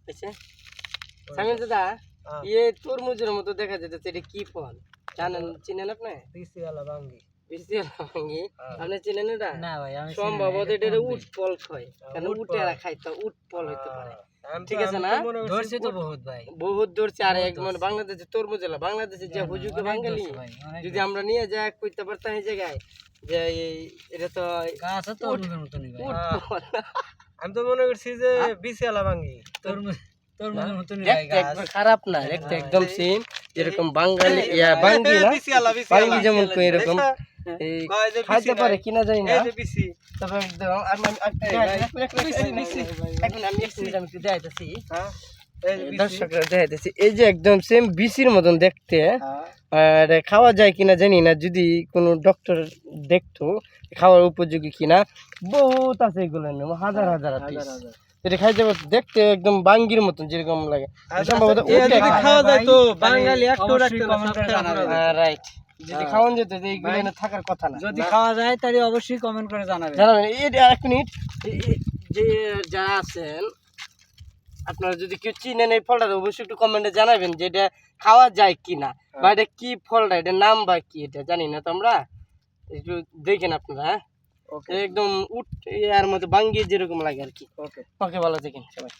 আচ্ছা সামিন দাদা তরমুজের মতো দেখা যাচ্ছে এটা কি ফল জানেন চিনেন আপনি বিসিআলা বাঙ্গি ভাঙ্গি আপনি চিনেন এটা না ভাই আমি সম্ভবত এটা উট ফল খায় কারণ উটেরা খাইতো উট ফল হইতে পারে ঠিক আছে না ধরছে তো বহুত ভাই বহুত ধরছে আর এক মানে বাংলাদেশে তরমুজ এলা বাংলাদেশে যে হুজুকে বাঙালি যদি আমরা নিয়ে যাই কইতে পারতাম এই জায়গায় যে এটা তো গাছ তরমুজের মতনই ভাই আমি তো মনে করছি যে বিসিআলা বাঙ্গি তরমুজের মতনই ভাই দেখতে একবার খারাপ না দেখতে একদম সেম যেরকম বাঙালি বাঙ্গি না বাঙ্গি যেমন কই এরকম এই খাইতে পারে কিনা জানি না তবে একদম আমি একটু দেখাইতেছি দর্শকরা দেখাইতেছি এই যে একদম সেম বিসির মতন দেখতে আর খাওয়া যায় কিনা জানি না যদি কোনো ডক্টর দেখতো খাওয়ার উপযোগী কিনা বহুত আছে এগুলো হাজার হাজার পিস এটা খাইতে দেখতে একদম বাঙ্গির মতন যেরকম লাগে সম্ভবত খাওয়া যায় তো বাঙালি একটু রাইট যদি খাওয়ান যেত এইগুলো এনে থাকার কথা না যদি খাওয়া যায় তাহলে অবশ্যই কমেন্ট করে জানাবেন এটা এক মিনিট যে যারা আছেন আপনারা যদি কেউ চিনেন এই ফলটা অবশ্যই একটু কমেন্টে জানাবেন যে এটা খাওয়া যায় কিনা বা এটা কি ফলটা এটার নাম বা কি এটা জানি না তো আমরা একটু দেখেন আপনারা হ্যাঁ একদম উট এর মধ্যে বাঙ্গি যেরকম লাগে আর কি ওকে ভালো দেখেন সবাই।